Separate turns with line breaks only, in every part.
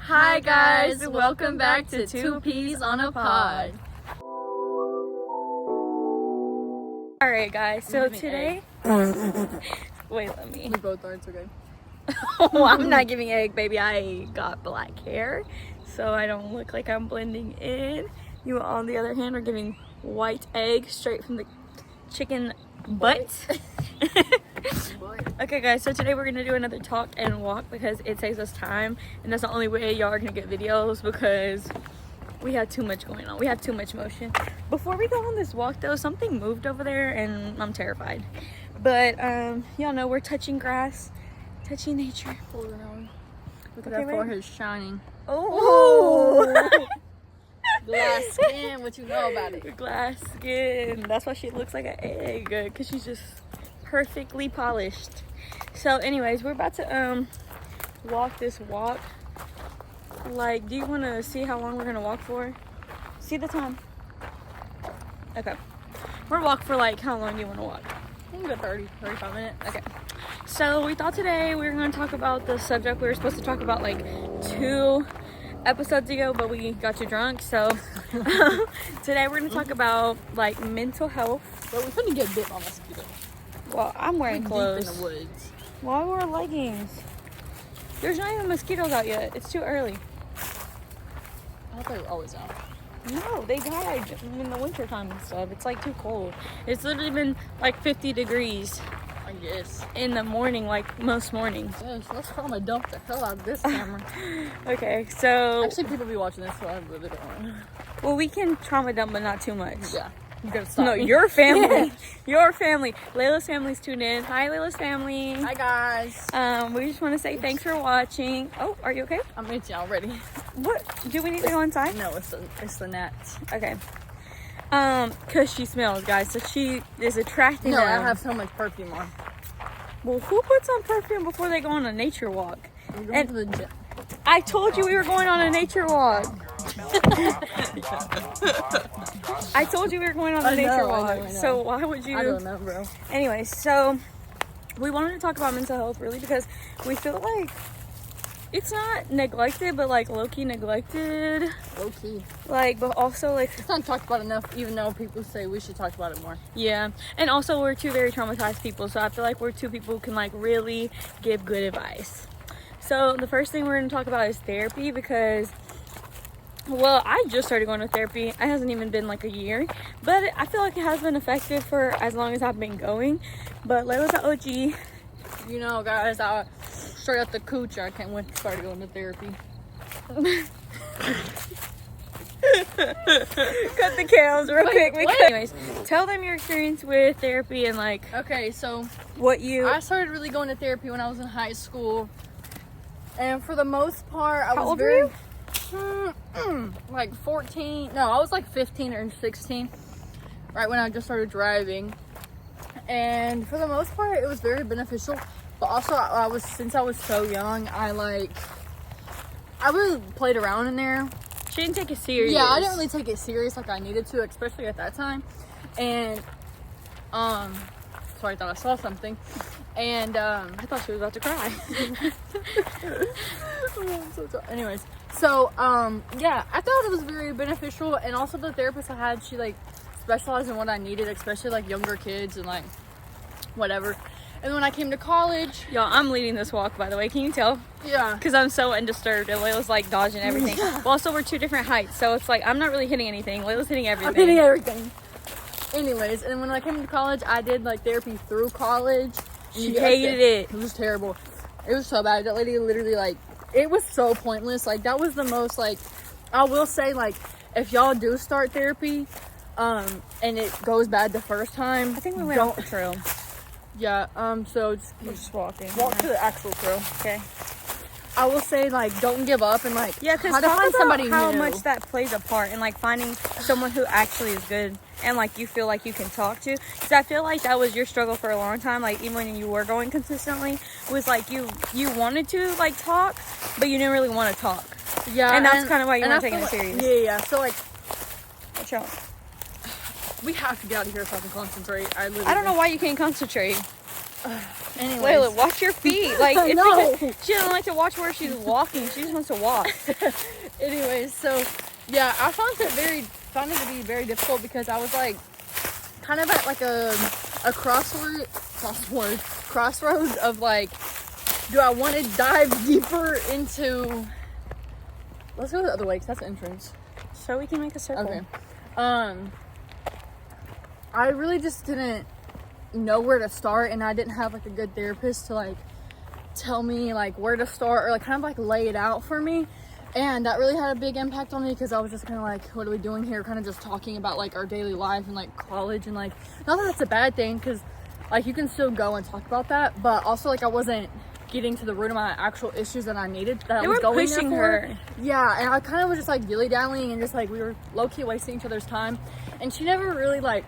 Hi guys, welcome back to Two Peas on a Pod. Alright guys, so today... Wait, let me...
We both are, it's okay.
Oh, I'm not giving egg, baby. I got black hair, so I don't look like I'm blending in. You, on the other hand, are giving white egg straight from the chicken butt. Okay guys, so today we're gonna do another talk and walk because it saves us time, and that's the only way y'all are gonna get videos because we had too much going on. We have too much motion. Before we go on this walk though, something moved over there and I'm terrified. But y'all know we're touching grass, touching nature.
Hold on. Look at
Okay,
that forehead shining.
Oh!
Glass skin, what you know about it?
Glass skin. That's why she looks like an egg, because she's just perfectly polished. So anyways, we're about to walk this walk. Like, do you want to see how long we're gonna walk for? See the time. Okay, we're walk for like how long do you want to walk?
I think about 35 minutes.
Okay, so we thought today we were going to talk about the subject we were supposed to talk about like 2 episodes ago, but we got too drunk. So today we're going to talk about like mental health.
But we couldn't get bit by mosquitoes.
Well, I'm wearing clothes.
Deep in the woods.
Why wear leggings? There's not even mosquitoes out yet. It's too early.
I thought they were always out.
No, they died in the winter time and stuff. It's like too cold. It's literally been like 50 degrees
I guess.
in the morning, like most mornings.
Yes, let's trauma dump the hell out of this camera.
Okay, so
Actually, people be watching this, so I really don't want to.
well, we can trauma dump, but not too much.
Yeah. You gotta stop.
No,
me.
your family. Your family. Layla's family's tuned in. Hi, Layla's family.
Hi, guys.
We just want to say thanks for watching. Oh, are you okay?
I'm itchy already.
What? Do we need to go inside?
No, it's the gnats.
Okay. Cause she smells, guys. So she is attracting
No,
them.
I have so much perfume on.
Well, who puts on perfume before they go on a nature walk?
We're going
And-
to the gym.
I told you we were going on a nature walk. I told you we were going on a nature walk.
I know.
So why would you?
I don't know, bro.
Anyway, so we wanted to talk about mental health really because we feel like it's not neglected, but like low-key neglected.
Low key.
Like, but also like,
It's not talked about enough, even though people say we should talk about it more.
yeah. And also we're 2 very traumatized people, so I feel like we're 2 people who can like really give good advice. So the first thing we're going to talk about is therapy because, well, I just started going to therapy. It hasn't even been like a year, but I feel like it has been effective for as long as I've been going. But Layla's an OG.
You know, guys, straight out the cooch, I can't wait to start going to therapy.
Cut the cams real quick. Anyways, tell them your experience with therapy and like
Okay, so
what you.
I started really going to therapy when I was in high school. And for the most part, I
How
was
old
very...
were
like 14. No, I was like 15 or 16. Right when I just started driving. And for the most part, it was very beneficial. But also, since I was so young, I really played around in there.
She didn't take it serious.
Yeah, I didn't really take it serious like I needed to, especially at that time. And sorry, I thought I saw something. And
I thought she was about to cry.
anyways, so yeah, I thought it was very beneficial. And also the therapist I had, she like specialized in what I needed, especially like younger kids and like whatever. And when I came to college,
Y'all, I'm leading this walk, by the way. Can you tell?
yeah,
Because I'm so undisturbed and Layla's like dodging everything. Well, also we're 2 different heights, so it's like I'm not really hitting anything. Layla's hitting everything.
I'm hitting everything. Anyways, and when I came to college, I did like therapy through college.
She hated it.
It was terrible. It was so bad. That lady literally like, it was so pointless. Like that was the most like, I will say like, if y'all do start therapy, and it goes bad the first time,
I think we went off the trail.
yeah, so
We're just walking.
walk to the actual trail.
Okay.
I will say like, don't give up and like,
Yeah, because
try to
talk
find
about
somebody
how
new.
much that plays a part in like finding someone who actually is good and like you feel like you can talk to. Because I feel like that was your struggle for a long time. Like even when you were going consistently, was like you wanted to like talk, but you didn't really want to talk.
Yeah,
And that's kind of why you
and
weren't
I
taking
feel
it
like-
serious.
Yeah. So like,
Watch out.
we have to get out of here so I can concentrate.
I don't know why you can't concentrate.
Anyways.
Layla, watch your feet. Like, it's
No.
because she doesn't like to watch where she's walking. She just wants to walk.
Anyways, so yeah, I found it to be very difficult because I was like kind of at like a crossroads of like, do I want to dive deeper into? Let's go the other way because that's the entrance.
So we can make a circle.
Okay. I really just didn't know where to start, and I didn't have like a good therapist to like tell me like where to start or like kind of like lay it out for me. And that really had a big impact on me because I was just kind of like, what are we doing here? Kind of just talking about like our daily life and like college, and like, not that that's a bad thing because like you can still go and talk about that, but also like I wasn't getting to the root of my actual issues that I needed, that I was going
pushing
there for.
her.
Yeah, and I kind of was just like dilly-dallying and just like we were low-key wasting each other's time, and she never really like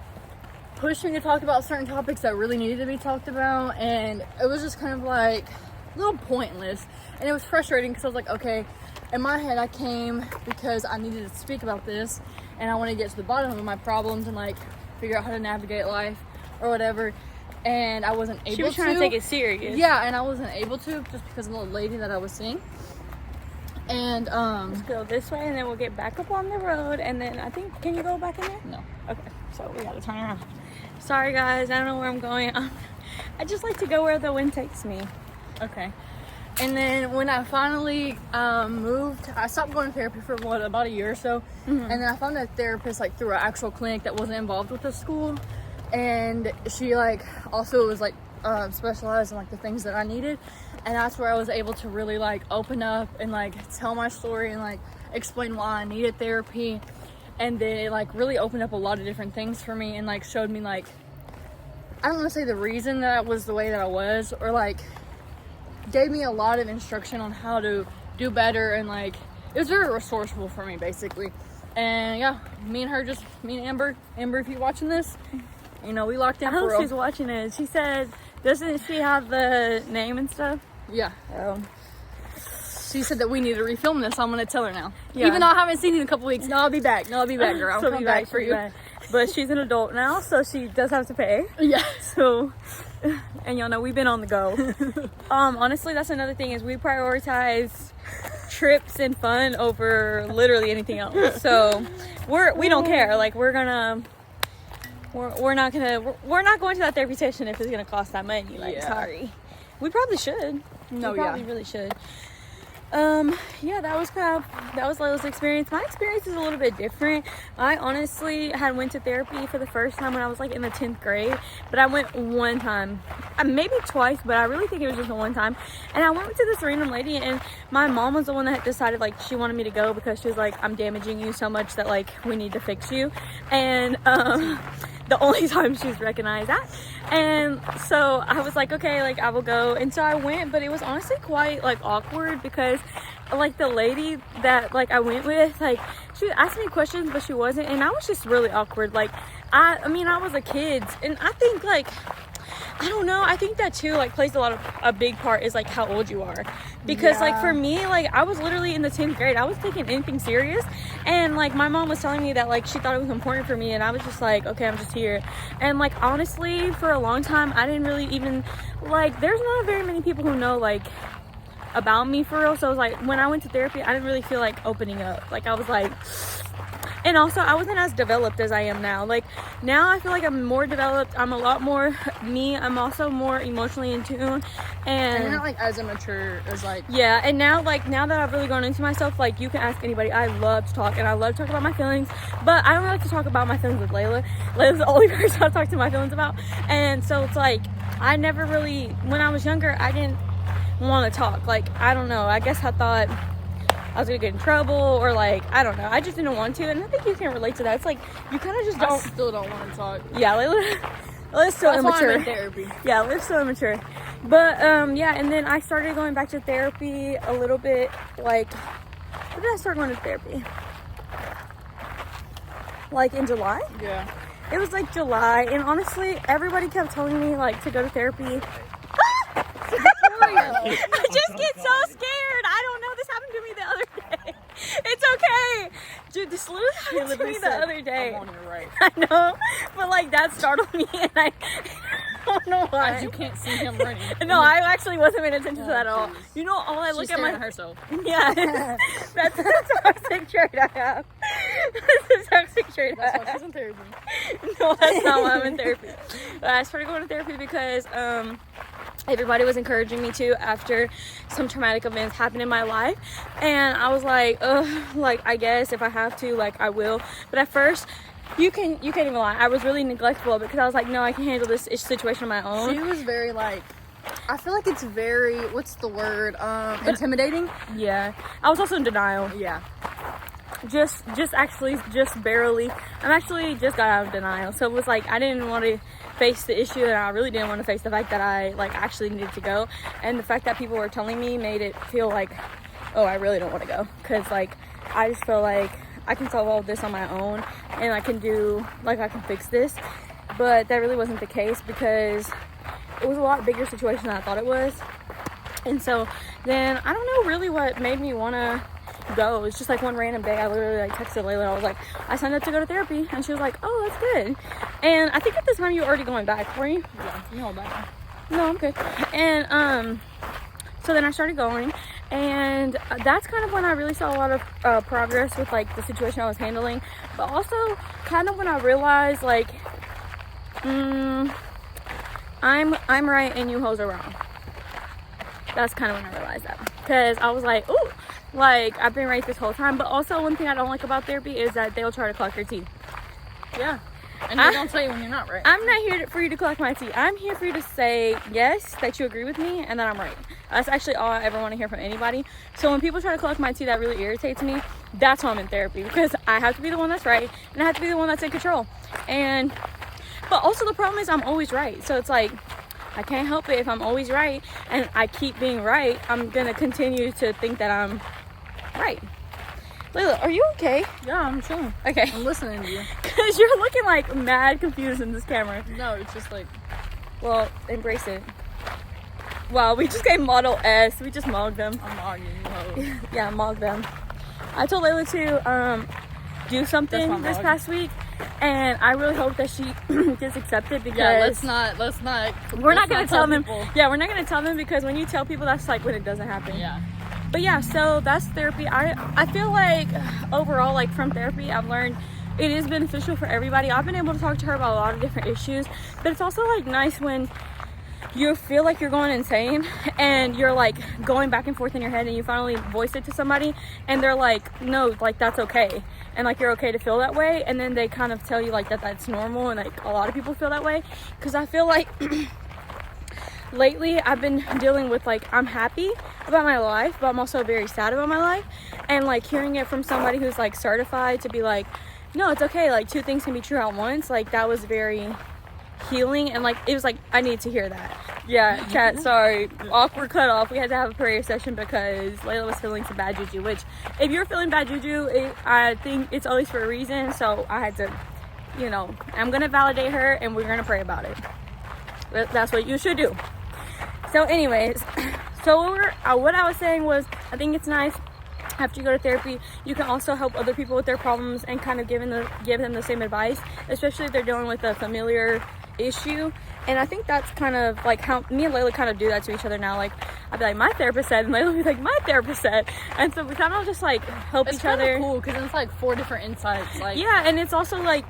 pushed me to talk about certain topics that really needed to be talked about, and it was just kind of like a little pointless, and it was frustrating because I was like, okay, in my head I came because I needed to speak about this and I want to get to the bottom of my problems and like figure out how to navigate life or whatever, and I wasn't able to.
She was trying to take it serious.
Yeah, and I wasn't able to just because of the lady that I was seeing. And
Let's go this way and then we'll get back up on the road, and then I think, can you go back in there?
no.
Okay, so we gotta turn around. Sorry guys, I don't know where I'm going. I just like to go where the wind takes me.
Okay. And then when I finally moved, I stopped going to therapy for about a year or so. And then I found a therapist like through an actual clinic that wasn't involved with the school. And she like also was like specialized in like the things that I needed. And that's where I was able to really like open up and like tell my story and like explain why I needed therapy. And then it like really opened up a lot of different things for me and like showed me like, I don't want to say the reason that I was the way that I was, or like gave me a lot of instruction on how to do better, and like it was very resourceful for me basically. And yeah, me and Amber, if you're watching this, you know, we locked in
I
for
hope
real.
she's watching it. She said, doesn't she have the name and stuff?
Yeah.
Oh.
She said that we need to refilm this, so I'm gonna tell her now.
Yeah.
Even though I haven't seen you in a couple weeks. No, I'll be back, girl. I'll
She'll
come
be
back for
she'll be
you.
back. But she's an adult now, so she does have to pay.
Yeah.
So, and y'all know we've been on the go. Honestly, that's another thing, is we prioritize trips and fun over literally anything else. So we don't care. Like we're not going to that therapy session if it's gonna cost that money. Like,
Yeah.
sorry. We probably should.
No,
we probably really should. Yeah, that was Layla's experience. My experience is a little bit different. I honestly had went to therapy for the first time when I was like in the 10th grade, but I went one time, maybe twice, but I really think it was just the one time. And I went to this random lady, and my mom was the one that had decided like she wanted me to go because she was like, I'm damaging you so much that like we need to fix you. And the only time she's recognized that. And so I was like, okay, like I will go. And so I went, but it was honestly quite like awkward because like the lady that like I went with, like she asked me questions, but she wasn't. And I was just really awkward. Like, I mean, I was a kid, and I think like, I don't know, I think that too like plays a big part is like how old you are, because like for me, like I was literally in the 10th grade. I was taking anything serious, and like my mom was telling me that like she thought it was important for me, and I was just like, okay, I'm just here. And like honestly, for a long time I didn't really even like, there's not very many people who know like about me for real. So I was like, when I went to therapy, I didn't really feel like opening up. Like I was like, and also I wasn't as developed as I am now. Like now I feel like I'm more developed. I'm a lot more me. I'm also more emotionally in tune, and
you're not like as immature as like,
yeah. And now that I've really gone into myself, like you can ask anybody. I love to talk, and I love to talk about my feelings, but I don't really like to talk about my feelings with Layla. Layla's the only person I talk to my feelings about. And so it's like, I never really, when I was younger, I didn't want to talk. Like, I don't know, I guess I thought I was gonna get in trouble, or like, I don't know, I just didn't want to. And I think you can relate to that. It's like, you kind of just
I
don't.
still don't want to talk.
Yeah, Layla's still
That's
immature.
why I'm in therapy.
Yeah, Layla's still immature. But yeah, and then I started going back to therapy a little bit. Like, when did I start going to therapy? Like in July?
Yeah.
It was like July, and honestly, everybody kept telling me like to go to therapy. I just get so scared. I don't know. This happened to me the other day. It's okay. Dude, this literally happened to me the other day.
I'm on your right.
I know. But like that startled me, and don't know why.
As you can't see him running.
No, I actually wasn't paying attention to that at all.
jeez.
You know, all I look
She's
at
staring at herself.
Yeah, that's a toxic trait I have. That's a toxic trait I
That's why
have.
she's in therapy.
No, that's not why I'm in therapy. I started going to therapy because everybody was encouraging me to after some traumatic events happened in my life, and I was like, like I guess if I have to, like I will. But at first, you can't even lie, I was really neglectful of it because I was like, no, I can handle this situation on my own.
She was very like, I feel like it's very, what's the word? Intimidating.
Yeah, I was also in denial.
Yeah.
Just barely. I'm actually just got out of denial, so it was like I didn't want to face the issue, and I really didn't want to face the fact that I like actually needed to go, and the fact that people were telling me made it feel like, oh, I really don't want to go, because like I just feel like I can solve all of this on my own, and I can fix this. But that really wasn't the case, because it was a lot bigger situation than I thought it was. And so then I don't know really what made me want to go. It's just like one random day I literally like texted Layla. I was like, I signed up to go to therapy, and she was like, oh, that's good. And I think at this time you were already going back, were you?
Yeah, you know about that.
No, I'm good. And so then I started going, and that's kind of when I really saw a lot of progress with like the situation I was handling, but also kind of when I realized like I'm right and you hoes are wrong. That's kind of when I realized that, because I was like, ooh, like I've been right this whole time. But also one thing I don't like about therapy is that they'll try to collect your teeth.
Yeah. And they don't tell you when you're not right.
I'm not here for you to collect my tea. I'm here for you to say yes, that you agree with me, and that I'm right. That's actually all I ever want to hear from anybody. So when people try to collect my tea, that really irritates me. That's why I'm in therapy, because I have to be the one that's right, and I have to be the one that's in control. But also the problem is I'm always right. So it's like, I can't help it if I'm always right, and I keep being right. I'm gonna continue to think that I'm right. Layla, are you okay?
Yeah, I'm chilling.
Okay.
I'm listening to you.
Because you're looking like mad confused in this camera.
No, it's just like,
Well, embrace it. Wow, we just gave Model S. We just mogged them.
I'm arguing, you know.
Yeah, mogged them. I told Layla to do something
That's my
this
mog.
past week, and I really hope that she gets accepted, because
Yeah, let's not.
we're not gonna tell them.
people.
Yeah, we're not gonna tell them, because when you tell people, that's like when it doesn't happen.
Yeah.
But yeah, so that's therapy. I feel like overall, like from therapy, I've learned it is beneficial for everybody. I've been able to talk to her about a lot of different issues, but it's also like nice when you feel like you're going insane and you're like going back and forth in your head, and you finally voice it to somebody, and they're like, no, like that's okay, and like you're okay to feel that way, and then they kind of tell you like that's normal, and like a lot of people feel that way. Because I feel like lately I've been dealing with like, I'm happy about my life, but I'm also very sad about my life, and like hearing it from somebody who's like certified to be like, no, it's okay, like two things can be true at once, like that was very healing, and like it was like I needed to hear that. Yeah, chat, sorry, awkward cut off. We had to have a prayer session because Layla was feeling some bad juju, which if you're feeling bad juju, I think it's always for a reason. So I had to, you know, I'm gonna validate her, and we're gonna pray about it. That's what you should do. So anyways, so what I was saying was, I think it's nice after you go to therapy, you can also help other people with their problems and kind of give them the same advice, especially if they're dealing with a familiar issue. And I think that's kind of like how me and Layla kind of do that to each other now. Like I'd be like, my therapist said, and Layla would be like, my therapist said, and so we kind of just like help
It's
each
kind
other.
of cool because it's like 4 different insights. Like,
Yeah, and it's also like,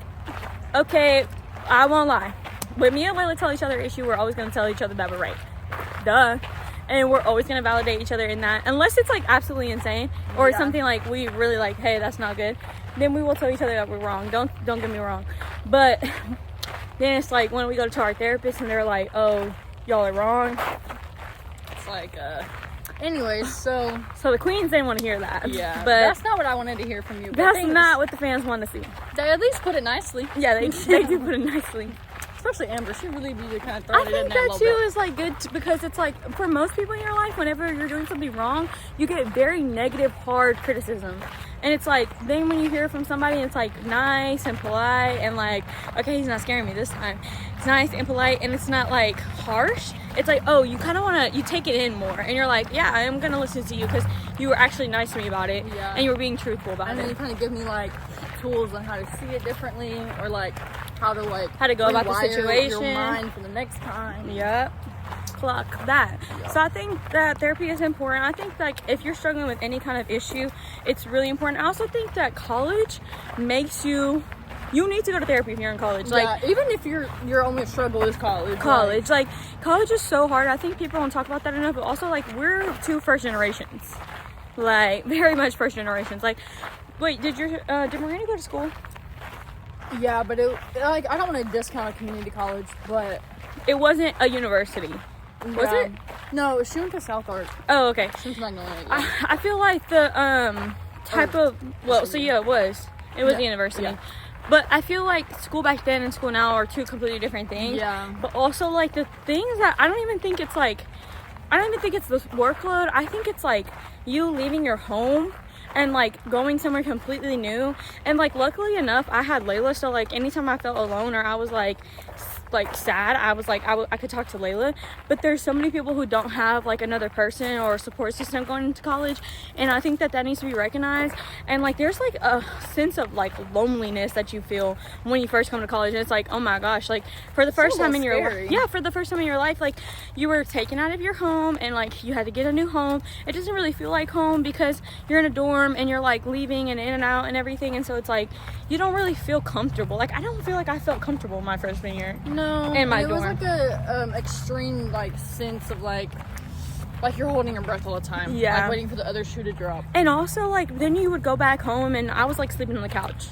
okay, I won't lie. When me and Layla tell each other issue, we're always going to tell each other that we're right. Duh. And we're always going to validate each other in that. Unless it's like absolutely insane, or
Yeah.
something like we really like, hey, that's not good, then we will tell each other that we're wrong. Don't get me wrong. But then it's like when we go to our therapist and they're like, oh, y'all are wrong.
it's like, anyways, so
So the queens didn't want to hear that.
yeah,
But
that's not what I wanted to hear from you. But
that's
thanks.
not what the fans want to see.
They at least put it nicely.
Yeah, they do put it nicely.
Especially Amber, she really be the kind of throwing
I
it in
think
there a
that
little
too
bit.
is like good because it's like for most people in your life, whenever you're doing something wrong, you get very negative, hard criticism. And it's like, then when you hear from somebody, it's like nice and polite and like, okay, he's not scaring me this time. It's nice and polite, and it's not like harsh. It's like, oh, you kind of want to, you take it in more, and you're like, yeah, I'm going to listen to you because you were actually nice to me about it.
Yeah.
And you were being truthful about
And then you
it.
kind of give me like tools on how to see it differently, or like how to
go about the
rewire
situation.
your mind for the next time.
Yep. Clock that.
Yeah.
So I think that therapy is important. I think like if you're struggling with any kind of issue, it's really important. I also think that college makes you need to go to therapy if you're in college. Like
even if your only struggle is college.
Like college is so hard. I think people don't talk about that enough, but also like we're two first generations. Like very much first generations. Like wait, did Miranda go to school?
Yeah, but I don't want to discount a community college, but
it wasn't a university. Was it?
No, she went to South Ark.
Oh, okay.
She went to Magnolia. Yeah.
I feel like the type of it was a university.
Yeah.
But I feel like school back then and school now are two completely different things.
Yeah.
But also like the things that I don't even think it's the workload. I think it's like you leaving your home and like going somewhere completely new. And like luckily enough I had Layla, so like anytime I felt alone or I was like sad, I was like I could talk to Layla. But there's so many people who don't have like another person or a support system going into college, and I think that needs to be recognized. And like there's like a sense of like loneliness that you feel when you first come to college, and it's like, oh my gosh, like for the first time in your life, like you were taken out of your home and like you had to get a new home. It doesn't really feel like home because you're in a dorm and you're like leaving and in and out and everything, and so it's like you don't really feel comfortable. Like I don't feel like I felt comfortable my freshman year.
No,
in my
it
dorm.
was like a extreme like sense of like you're holding your breath all the time.
Yeah.
Like waiting for the other shoe to drop.
And also like then you would go back home and I was like sleeping on the couch.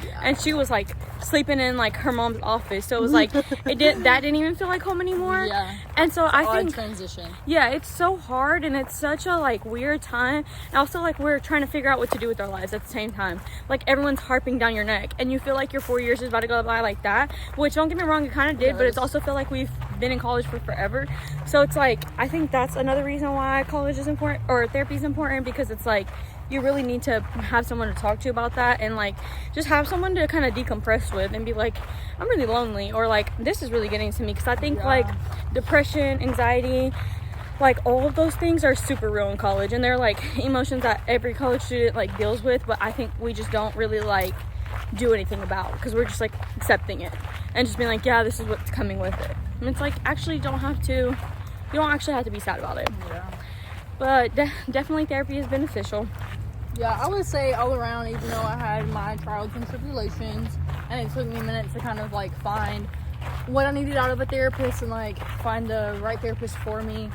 Yeah.
And she was like sleeping in like her mom's office, so it was like that didn't even feel like home anymore.
Yeah.
And so I think
transition.
Yeah, it's so hard and it's such a like weird time. And also like we're trying to figure out what to do with our lives at the same time. Like everyone's harping down your neck and you feel like your 4 years is about to go by like that, which don't get me wrong, it kind of did, but it's also feel like we've been in college for forever. So it's like I think that's another reason why college is important or therapy is important, because it's like you really need to have someone to talk to about that, and like just have someone to kind of decompress with and be like, I'm really lonely, or like this is really getting to me. Because I think like depression, anxiety, like all of those things are super real in college, and they're like emotions that every college student like deals with, but I think we just don't really like do anything about, because we're just like accepting it and just being like, yeah, this is what's coming with it. And it's like actually you don't actually have to be sad about it.
Yeah.
But definitely therapy is beneficial.
Yeah, I would say all around, even though I had my trials and tribulations, and it took me minutes to kind of like find what I needed out of a therapist and like find the right therapist for me.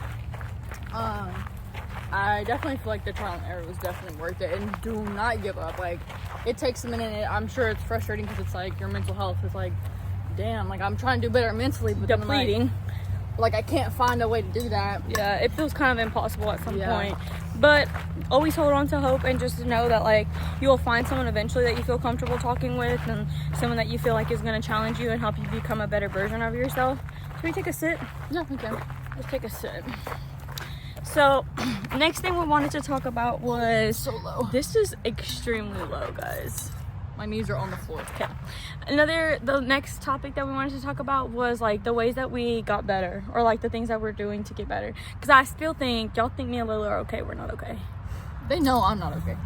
I definitely feel like the trial and error was definitely worth it, and do not give up. Like it takes a minute. I'm sure it's frustrating because it's like your mental health is like, damn, like I'm trying to do better mentally, but
Depleting.
Then, like I can't find a way to do that.
Yeah, it feels kind of impossible at some point. But always hold on to hope and just know that like you will find someone eventually that you feel comfortable talking with, and someone that you feel like is going to challenge you and help you become a better version of yourself. Should we take a sip?
Yeah, we can.
Let's take a sip. So next thing we wanted to talk about was
So low.
This is extremely low, guys.
My knees are on the floor.
Okay. The next topic that we wanted to talk about was like the ways that we got better, or like the things that we're doing to get better. Because I still think y'all think me and Layla are okay. We're not okay.
They know I'm not okay.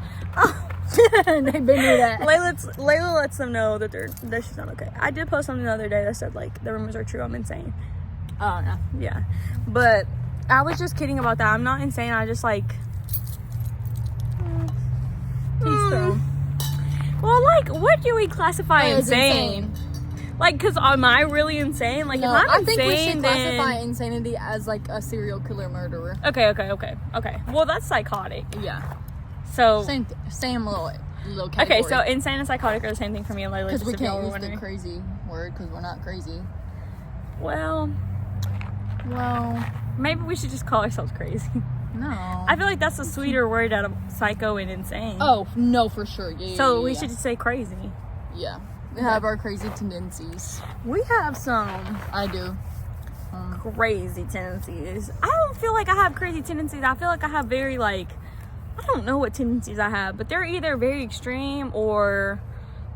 They've been through that.
Layla lets them know that she's not okay. I did post something the other day that said like the rumors are true. I'm insane.
Oh no.
Yeah, but I was just kidding about that. I'm not insane. I just like. Well, like, what do we classify insane? Like, cause am I really insane? Like,
No,
if I'm
I
insane,
think we should
then
classify insanity as like a serial killer murderer.
Okay. Well, that's psychotic.
Yeah.
So
Same little category.
okay, so insane and psychotic are the same thing for me and Layla.
because we
just if y'all
can't
were
use the
wondering.
crazy word because we're not crazy.
Well, maybe we should just call ourselves crazy.
No.
I feel like that's a sweeter word out of psycho and insane.
Oh no, for sure. Yeah.
So we should just say crazy.
Yeah. We have our crazy tendencies.
We have some
I do.
crazy tendencies. I don't feel like I have crazy tendencies. I feel like I have very like, I don't know what tendencies I have, but they're either very extreme or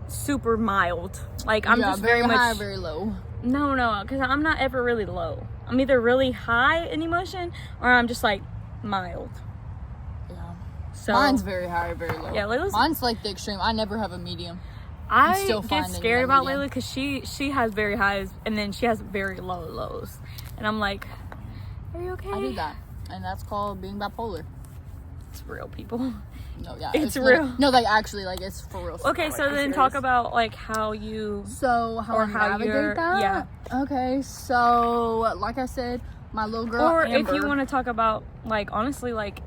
super mild. Like I'm just very much
high, very low.
No, because I'm not ever really low. I'm either really high in emotion or I'm just like mild.
Yeah.
So
Mine's very high, very low.
Yeah, Layla's-
Mine's like the extreme. I never have a medium.
I
still
get
finding
scared
that
about
medium.
Layla because she has very highs and then she has very low lows, and I'm like, are you okay?
I do that, and that's called being bipolar.
It's real, people.
No, yeah,
It's real.
No, like actually, like it's for real.
Okay,
Like,
so
I'm
then talk
serious.
about like how you.
So how
or
I
how
navigate
you're-
that?
yeah.
Okay, so like I said, my little girl
Or
Amber,
if you want to talk about like honestly like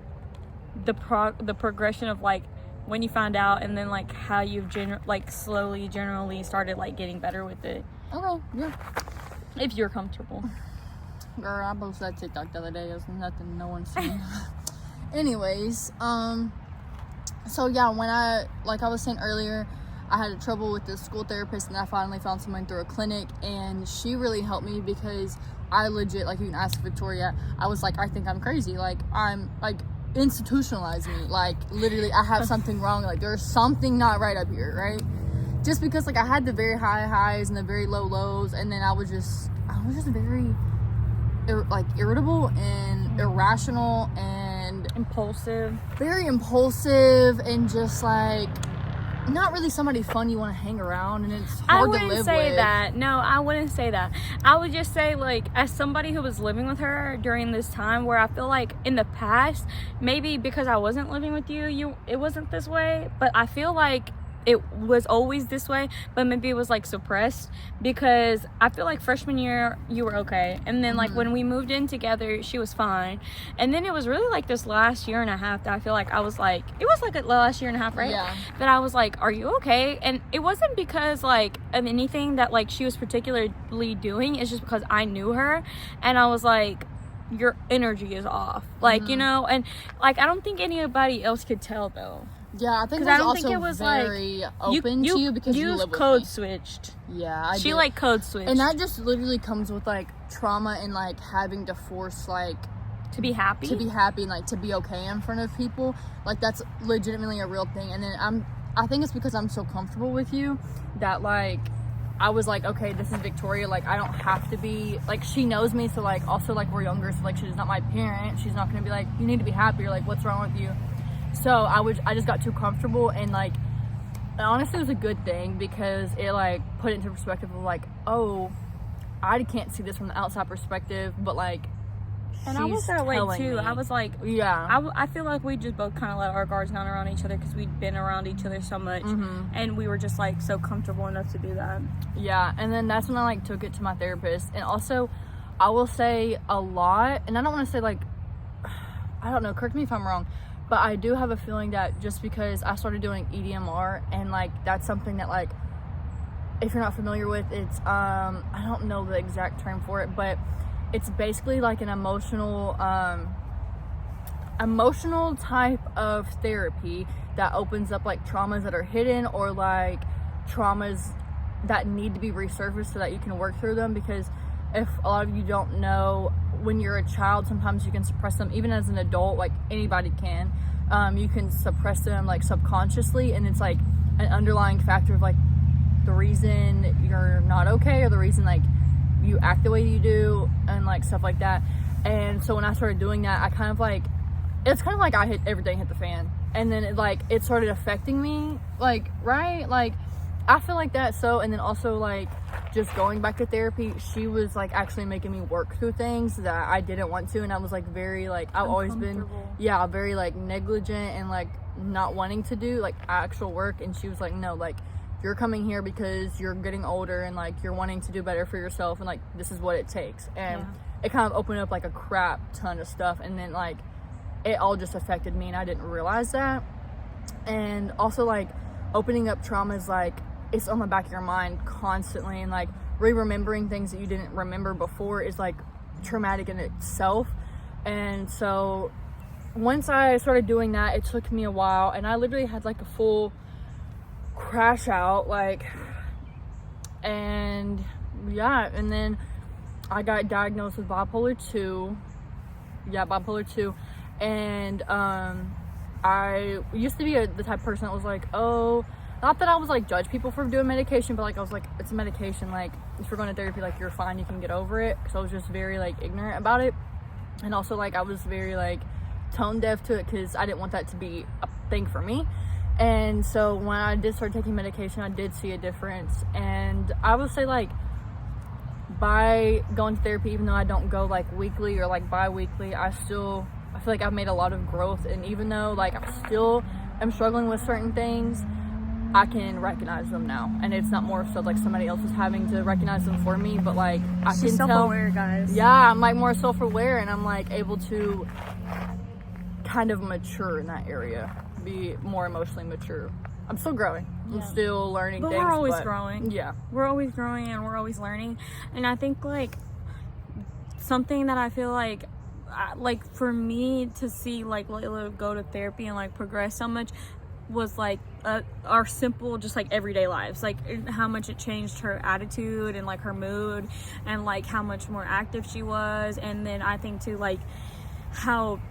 the progression of like when you find out and then like how you've slowly generally started like getting better with it,
Okay, yeah.
if you're comfortable.
Girl, I posted that TikTok the other day. It was nothing no one's seen. Anyways, so yeah, when I was saying earlier, I had trouble with the school therapist, and I finally found someone through a clinic, and she really helped me because I legit, like, you can ask Victoria, I was like, I think I'm crazy, like, I'm like, institutionalize me, like, literally I have something wrong, like there's something not right up here, right? Just because like I had the very high highs and the very low lows, and then I was just very irritable and irrational and
Impulsive.
very impulsive, and just like not really somebody fun you want to hang around, and it's
I
hard to
wouldn't
live
say
with.
that. No, I wouldn't say that. I would just say, like, as somebody who was living with her during this time, where I feel like in the past, maybe because I wasn't living with you, it wasn't this way. But I feel like it was always this way, but maybe it was like suppressed, because I feel like freshman year you were okay, and then like when we moved in together she was fine, and then it was really like this last year and a half that I feel like I was like, it was like a last year and a half, right?
Yeah.
That I was like, are you okay? And it wasn't because like of anything that like she was particularly doing, it's just because I knew her, and I was like, your energy is off, like, you know. And like I don't think anybody else could tell though.
Yeah, I think
'Cause
it was
I don't
also
think it was
very open to you because you live with
code
me.
switched.
Yeah, I
She
did.
like code switched.
And that just literally comes with like trauma and like having to force like
to be happy.
to be happy and like to be okay in front of people. Like that's legitimately a real thing. And then I think it's because I'm so comfortable with you that like I was like, okay, this is Victoria, like I don't have to be like, she knows me, so like also like we're younger, so like she's not my parent, she's not gonna be like, you need to be happy, or like what's wrong with you. So I just got too comfortable, and like honestly it was a good thing because it like put it into perspective of like, oh, I can't see this from the outside perspective, but like
and I was
she's
that way
telling
too.
me.
I was like,
Yeah.
I feel like we just both kind of let our guards down around each other because we'd been around each other so much, and we were just like so comfortable enough to do that.
Yeah, and then that's when I like took it to my therapist. And also I will say a lot, and I don't want to say like, I don't know, correct me if I'm wrong, but I do have a feeling that just because I started doing EDMR, and like that's something that like, if you're not familiar with, it's I don't know the exact term for it, but it's basically like an emotional type of therapy that opens up like traumas that are hidden, or like traumas that need to be resurfaced so that you can work through them. Because if a lot of you don't know, when you're a child, sometimes you can suppress them. Even as an adult, like anybody can, you can suppress them like subconsciously, and it's like an underlying factor of like the reason you're not okay, or the reason like you act the way you do, and like stuff like that. And so when I started doing that, I kind of like, it's kind of like everything hit the fan, and then it started affecting me, like, right, like I feel like that. So, and then also like just going back to therapy, she was like actually making me work through things that I didn't want to, and I was like very like, I've always been very like negligent and like not wanting to do like actual work. And she was like, no, like you're coming here because you're getting older, and like you're wanting to do better for yourself, and like this is what it takes. And it kind of opened up like a crap ton of stuff, and then like it all just affected me, and I didn't realize that. And also like opening up traumas, like it's on the back of your mind constantly, and like remembering things that you didn't remember before is like traumatic in itself. And so once I started doing that, it took me a while, and I literally had like a full crash out, like, and yeah, and then I got diagnosed with bipolar 2. And I used to be the type of person that was like, oh, not that I was like judge people for doing medication, but like I was like, it's a medication, like if you're going to therapy, like you're fine, you can get over it. Because I was just very like ignorant about it, and also like I was very like tone deaf to it because I didn't want that to be a thing for me. And so when I did start taking medication, I did see a difference. And I would say, like, by going to therapy, even though I don't go like weekly or like bi-weekly, I feel like I've made a lot of growth. And even though like I still am struggling with certain things, I can recognize them now. And it's not more so like somebody else is having to recognize them for me, but like I
She's
can
self-aware,
tell.
guys.
Yeah, I'm like more self-aware, and I'm like able to kind of mature in that area, be more emotionally mature. I'm still growing. I'm still learning
But
things.
we're always growing.
Yeah.
We're always growing and we're always learning. And I think like something that I feel like for me to see like Layla go to therapy and like progress so much was like our simple just like everyday lives, like how much it changed her attitude and like her mood, and like how much more active she was. And then I think too like how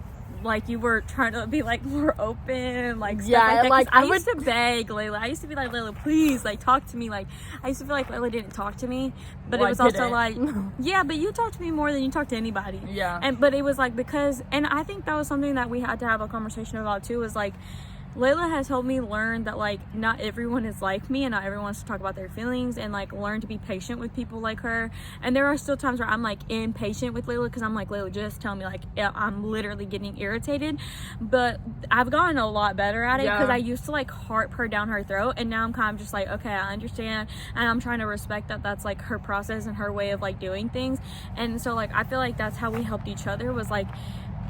like you were trying to be like more open, like stuff like that.
like
I used to beg Layla. I used to be like, Layla, please, like talk to me. Like I used to feel like Layla didn't talk to me, but
Well,
it was
I
also
didn't.
like, yeah, but you talk to me more than you talk to anybody.
Yeah.
But it was like because, and I think that was something that we had to have a conversation about too. Was like, Layla has helped me learn that like not everyone is like me, and not everyone wants to talk about their feelings, and like learn to be patient with people like her. And there are still times where I'm like impatient with Layla because I'm like, Layla, just tell me, like I'm literally getting irritated. But I've gotten a lot better at it because I used to like harp her down her throat, and now I'm kind of just like, okay, I understand, and I'm trying to respect that that's like her process and her way of like doing things. And so like I feel like that's how we helped each other, was like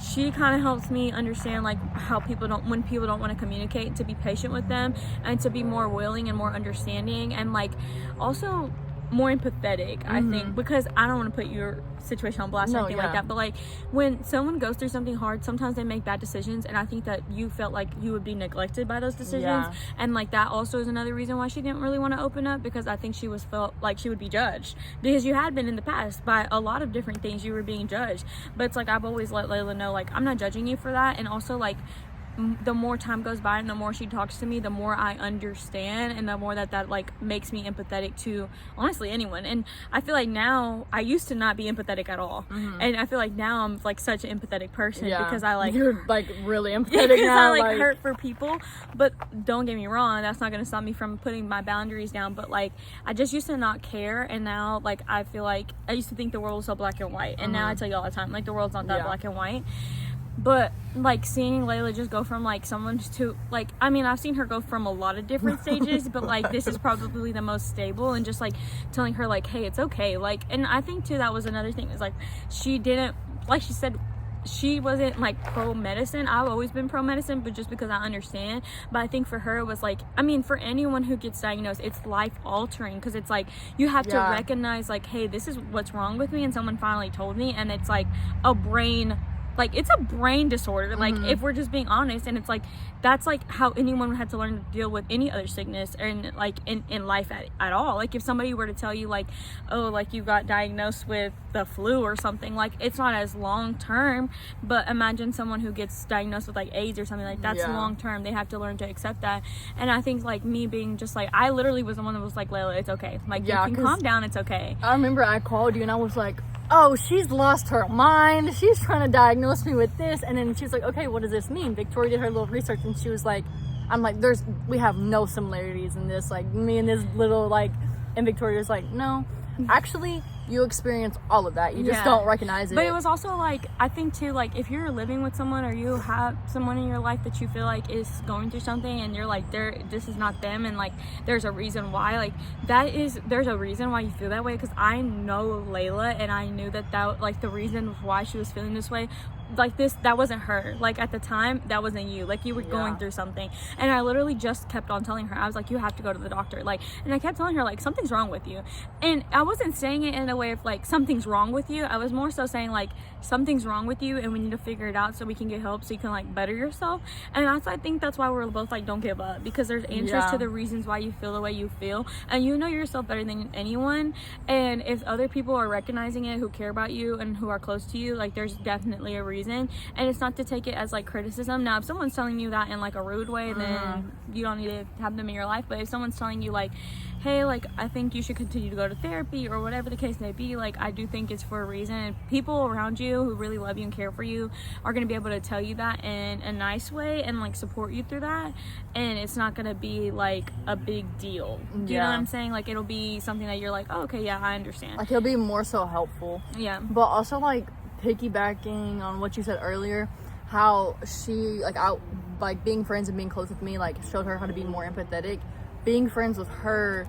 she kind of helps me understand like how when people don't want to communicate, to be patient with them and to be more willing and more understanding, and like also more empathetic. I think, because I don't want to put your situation on blast or anything like that, but like when someone goes through something hard, sometimes they make bad decisions, and I think that you felt like you would be neglected by those decisions, and like that also is another reason why she didn't really want to open up, because I think she felt like she would be judged, because you had been in the past by a lot of different things, you were being judged. But it's like I've always let Layla know like I'm not judging you for that, and also like the more time goes by and the more she talks to me, the more I understand, and the more that like makes me empathetic to honestly anyone. And I feel like now, I used to not be empathetic at all, and I feel like now I'm like such an empathetic person because I like
you're like really empathetic
because
now.
I like hurt for people. But don't get me wrong, that's not going to stop me from putting my boundaries down. But like I just used to not care, and now like I feel like I used to think the world was so black and white, and now I tell you all the time like the world's not that black and white. But like seeing Layla just go from like someone to like, I mean, I've seen her go from a lot of different stages, but like this is probably the most stable, and just like telling her like, hey, it's okay. Like, and I think too that was another thing, is like she didn't, like she said, she wasn't like pro medicine. I've always been pro medicine, but just because I understand. But I think for her it was like, I mean, for anyone who gets diagnosed, it's life altering, because it's like you have to recognize like, hey, this is what's wrong with me, and someone finally told me, and it's like a brain, like it's a brain disorder, like if we're just being honest. And it's like that's like how anyone had to learn to deal with any other sickness, and like in life at all. Like if somebody were to tell you like, oh, like you got diagnosed with the flu or something, like it's not as long term. But imagine someone who gets diagnosed with like AIDS or something, like that's long term. They have to learn to accept that. And I think like me being just like, I literally was the one that was like, Layla, it's okay, like you can calm down, it's okay.
I remember I called you and I was like, oh, she's lost her mind, she's trying to diagnose me with this. And then she's like, okay, what does this mean? Victoria did her little research, and she was like, I'm like, we have no similarities in this, like me and this little like, and Victoria's like, no, actually you experience all of that, you just don't recognize it.
But it was also like, I think too, like if you're living with someone, or you have someone in your life that you feel like is going through something, and you're like, this is not them, and like there's a reason why, like there's a reason why you feel that way. Because I know Layla, and I knew that like the reason why she was feeling this way, like that wasn't her. Like at the time, that wasn't you. Like you were going through something. And I literally just kept on telling her, I was like, you have to go to the doctor. Like, and I kept telling her like, something's wrong with you. And I wasn't saying it in a way of like, something's wrong with you. I was more so saying like, something's wrong with you, and we need to figure it out so we can get help, so you can like better yourself. And I think that's why we're both like, don't give up, because there's answers to the reasons why you feel the way you feel, and you know yourself better than anyone. And if other people are recognizing it, who care about you and who are close to you, like there's definitely a reason reason, and it's not to take it as like criticism. Now if someone's telling you that in like a rude way, then you don't need to have them in your life. But if someone's telling you like, hey, like I think you should continue to go to therapy, or whatever the case may be, like I do think it's for a reason, and people around you who really love you and care for you are going to be able to tell you that in a nice way and like support you through that, and it's not going to be like a big deal. Do you know what I'm saying? Like it'll be something that you're like, oh, okay, yeah, I understand.
Like it'll be more so helpful.
Yeah.
But also like piggybacking on what you said earlier, how she like being friends and being close with me like showed her how to be more empathetic. Being friends with her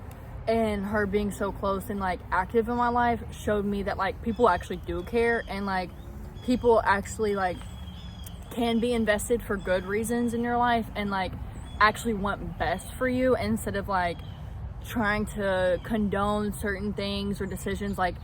and her being so close and like active in my life showed me that like people actually do care, and like people actually like can be invested for good reasons in your life, and like actually want best for you instead of like trying to condone certain things or decisions. Like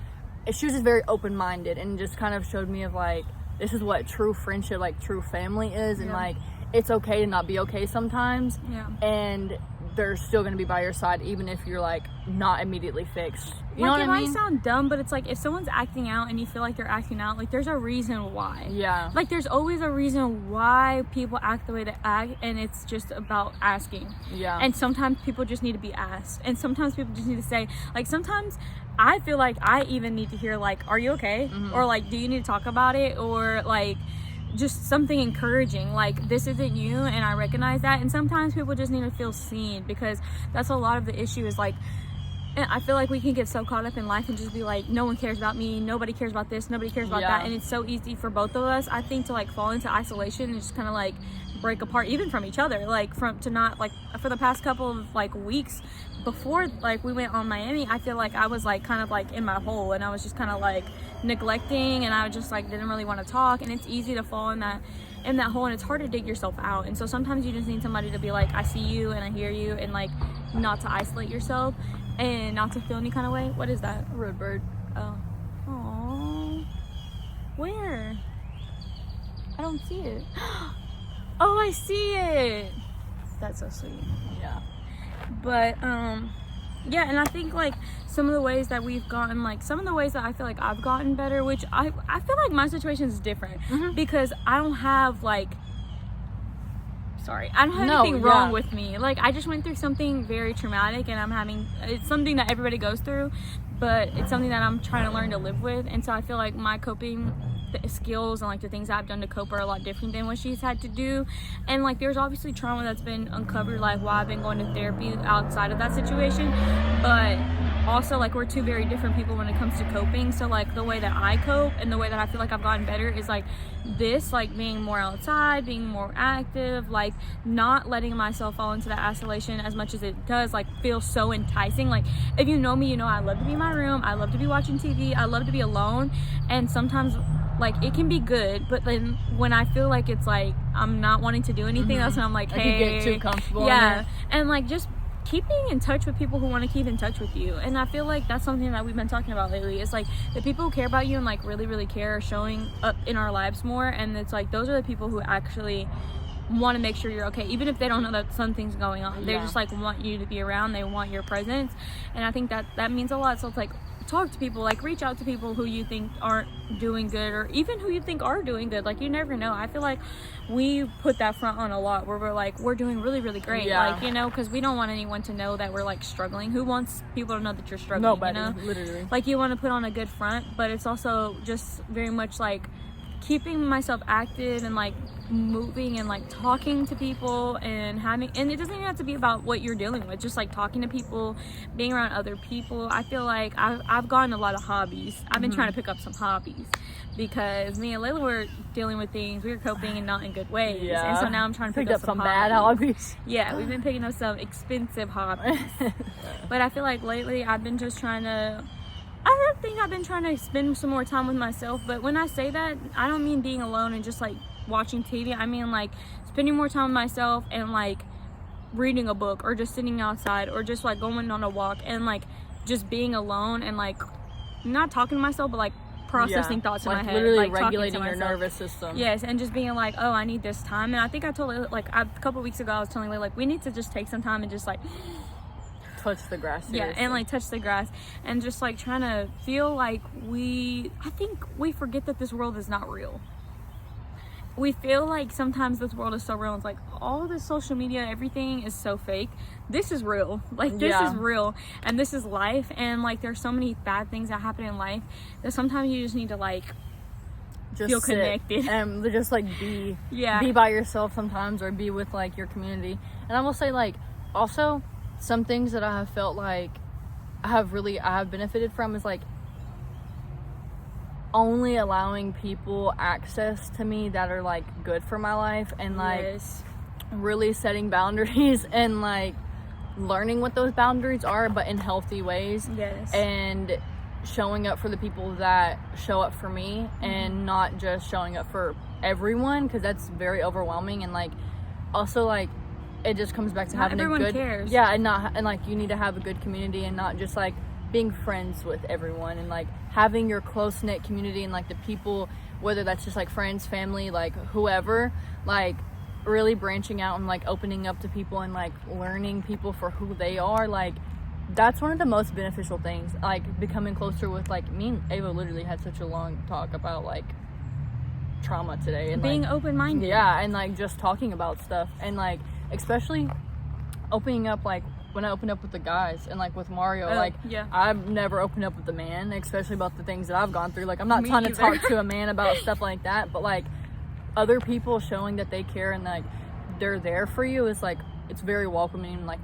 she was just very open-minded and just kind of showed me of like, this is what true friendship, like true family is, and like it's okay to not be okay sometimes, and they're still going to be by your side even if you're like not immediately fixed. You know what I mean?
It might sound dumb, but it's like if someone's acting out and you feel like they're acting out, like there's a reason why.
Yeah.
Like there's always a reason why people act the way they act, and it's just about asking.
Yeah.
And sometimes people just need to be asked, and sometimes people just need to say, like sometimes I feel like I even need to hear like, are you okay? Or like, do you need to talk about it? Or like just something encouraging, like this isn't you and I recognize that. And sometimes people just need to feel seen, because that's a lot of the issue is like, and I feel like we can get so caught up in life and just be like, no one cares about me, nobody cares about this, nobody cares about that, and it's so easy for both of us, I think, to like fall into isolation and just kind of like break apart even from each other, like to not like for the past couple of like weeks before like we went on Miami, I feel like I was like kind of like in my hole, and I was just kind of like neglecting, and I just like didn't really want to talk, and it's easy to fall in that hole, and it's hard to dig yourself out. And so sometimes you just need somebody to be like, I see you and I hear you, and like not to isolate yourself and not to feel any kind of way. What is that?
Redbird.
Oh. Aww. Where? I don't see it. Oh, I see it. That's so sweet.
Yeah.
But yeah, and I think like some of the ways that we've gotten, like some of the ways that I feel like I've gotten better, which I feel like my situation is different because I don't have like, I don't have anything wrong with me. Like I just went through something very traumatic, and it's something that everybody goes through, but it's something that I'm trying to learn to live with. And so I feel like my coping skills and like the things I've done to cope are a lot different than what she's had to do. And like there's obviously trauma that's been uncovered, like while I've been going to therapy outside of that situation, but also like we're two very different people when it comes to coping. So like the way that I cope and the way that I feel like I've gotten better is like this, like being more outside, being more active, like not letting myself fall into that isolation as much as it does like feel so enticing. Like if you know me, you know I love to be in my room, I love to be watching TV, I love to be alone, and sometimes like it can be good, but then when I feel like it's like I'm not wanting to do anything, that's when I'm like, hey,
you get too comfortable.
Yeah, and like just keeping in touch with people who want to keep in touch with you. And I feel like that's something that we've been talking about lately. It's like the people who care about you and like really, really care are showing up in our lives more. And it's like those are the people who actually want to make sure you're okay, even if they don't know that something's going on. They just like want you to be around, they want your presence, and I think that means a lot. So it's like talk to people, like reach out to people who you think aren't doing good, or even who you think are doing good. Like you never know. I feel like we put that front on a lot, where we're like, we're doing really, really great, like, you know, because we don't want anyone to know that we're like struggling. Who wants people to know that you're struggling?
Nobody,
you know?
literally.
Like you want to put on a good front, but it's also just very much like keeping myself active and like moving and like talking to people and it doesn't even have to be about what you're dealing with, just like talking to people, being around other people. I feel like I've gotten a lot of hobbies. I've been trying to pick up some hobbies because me and Layla were dealing with things, we were coping and not in good ways, and so now I'm trying to pick up some
bad hobbies.
Yeah, we've been picking up some expensive hobbies. But I feel like lately I've been just trying to, I think I've been trying to spend some more time with myself. But when I say that, I don't mean being alone and just like watching TV. I mean like spending more time with myself and like reading a book, or just sitting outside, or just like going on a walk and like just being alone and like not talking to myself, but like processing thoughts in my head,
literally
like
regulating your
myself.
nervous system.
Yes, and just being like, oh, I need this time. And I think I told Layla, like a couple weeks ago, I was telling Layla, like we need to just take some time and just like
touch the grass. Seriously.
Yeah, and like touch the grass and just like trying to feel like I think we forget that this world is not real. we feel like sometimes this world is so real. It's like all the social media, everything is so fake. This is real. Like, this is real, and this is life. And like, there's so many bad things that happen in life that sometimes you just need to like
just
feel connected
and just like be by yourself sometimes, or be with like your community. And I will say, like, also some things that I have felt like I have benefited from is like only allowing people access to me that are like good for my life, and like really setting boundaries and like learning what those boundaries are, but in healthy ways. And showing up for the people that show up for me, and not just showing up for everyone, because that's very overwhelming. And like, also like, it just comes back to
not
having
everyone
a good
cares.
and like, you need to have a good community, and not just like being friends with everyone, and like having your close-knit community, and like the people, whether that's just like friends, family, like whoever, like really branching out and like opening up to people, and like learning people for who they are. Like, that's one of the most beneficial things, like becoming closer with, like, me and Ava literally had such a long talk about like trauma today, and
being
like,
open-minded.
and like just talking about stuff, and like especially opening up, like when I opened up with the guys, and like with Mario, I've never opened up with a man, especially about the things that I've gone through. Like, I'm not trying to talk to a man about stuff like that, but like other people showing that they care and like they're there for you is like, it's very welcoming. Like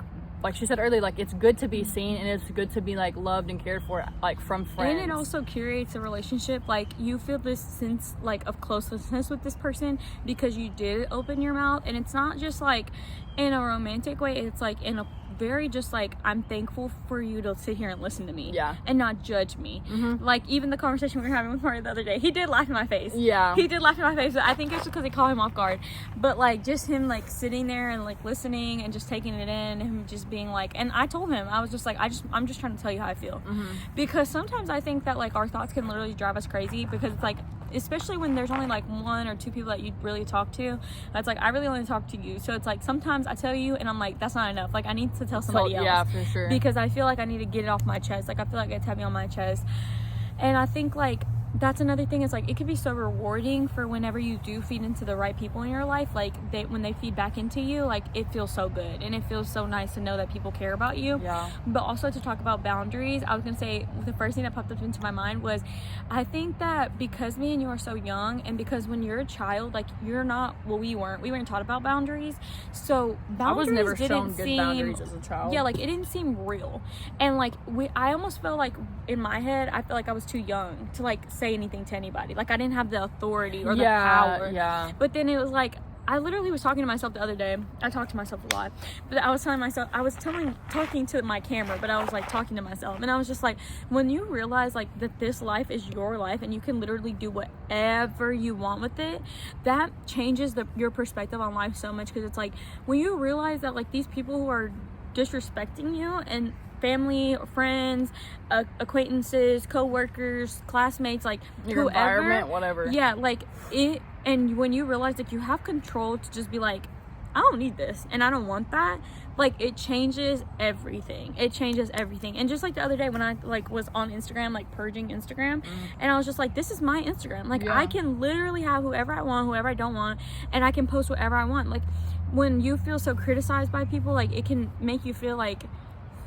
she said earlier, like, it's good to be seen, and it's good to be like loved and cared for, like, from friends.
And it also curates a relationship. Like, you feel this sense like of closeness with this person because you did open your mouth, and it's not just like in a romantic way, it's like in a very just like, I'm thankful for you to sit here and listen to me and not judge me. Like, even the conversation we were having with Mario the other day, he did laugh in my face. He did laugh in my face, but I think it's just because it caught him off guard. But like, just him like sitting there and like listening and just taking it in, him just being like, and I told him, I was just like, I'm just trying to tell you how I feel. Because sometimes I think that like our thoughts can literally drive us crazy, because it's like, especially when there's only like one or two people that you really talk to, that's like, I really only talk to you. So it's like, sometimes I tell you and I'm like, that's not enough. Like, I need to tell somebody else.
Yeah, for sure.
Because I feel like I need to get it off my chest. Like, I feel like it's heavy on my chest. And I think like, that's another thing, is like, it can be so rewarding for whenever you do feed into the right people in your life. Like, when they feed back into you, like, it feels so good, and it feels so nice to know that people care about you. But also, to talk about boundaries, I was gonna say, the first thing that popped up into my mind was, I think that because me and you are so young, and because when you're a child, like, you're not, well, we weren't taught about boundaries, so boundaries,
I was never shown good boundaries as a child.
Yeah, like, it didn't seem real. And like, I almost felt like, in my head, I felt like I was too young to like say anything to anybody. Like, I didn't have the authority or the power. But then it was like, I literally was talking to myself the other day. I talk to myself a lot, but I was telling myself, talking to my camera, but I was like talking to myself, and I was just like, when you realize like that this life is your life and you can literally do whatever you want with it, that changes your perspective on life so much. Because it's like, when you realize that like these people who are disrespecting you, and family, friends, acquaintances, co-workers, classmates, like
your
whoever,
environment, whatever.
Yeah, like it. And when you realize that you have control to just be like, I don't need this and I don't want that, like, it changes everything. It changes everything. And just like the other day when I like was on Instagram, like purging Instagram, and I was just like, this is my Instagram. Like, I can literally have whoever I want, whoever I don't want, and I can post whatever I want. Like, when you feel so criticized by people, like, it can make you feel like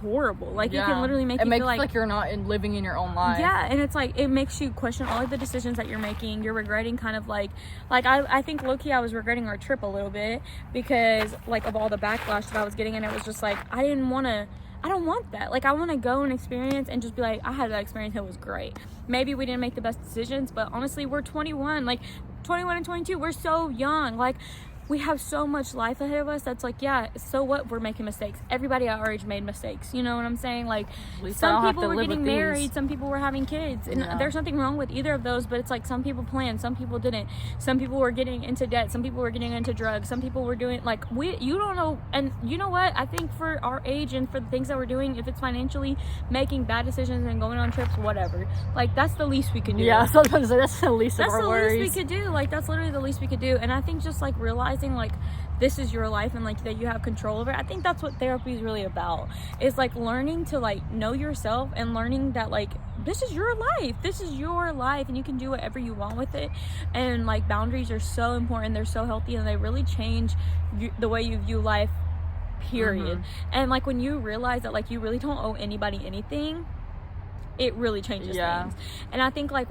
horrible. Like, it can literally make you feel
like you're not living in your own life.
Yeah, and it's like, it makes you question all of the decisions that you're making. You're regretting kind of like I think low-key I was regretting our trip a little bit, because like of all the backlash that I was getting, and it was just like, I don't want that. Like, I want to go and experience and just be like, I had that experience, it was great. Maybe we didn't make the best decisions, but honestly, we're 21. Like, 21 and 22, we're so young. Like, we have so much life ahead of us that's like, yeah, so what, we're making mistakes. Everybody at our age made mistakes, you know what I'm saying? Like, some people were getting married, some people were having kids, and there's nothing wrong with either of those, but it's like, some people planned, some people didn't. Some people were getting into debt, some people were getting into drugs, some people were doing, like, you don't know. And you know what, I think for our age and for the things that we're doing, if it's financially making bad decisions and going on trips, whatever, like, that's the least we can do.
Yeah, sometimes that's the least of our worries.
That's the least we could do. Like, that's literally the least we could do. And I think just like realizing like this is your life, and like that you have control over it, I think that's what therapy is really about. Is like learning to like know yourself, and learning that like this is your life. This is your life, and you can do whatever you want with it. And like boundaries are so important. They're so healthy, and they really change the way you view life, period. And like when you realize that like you really don't owe anybody anything, it really changes things. And I think like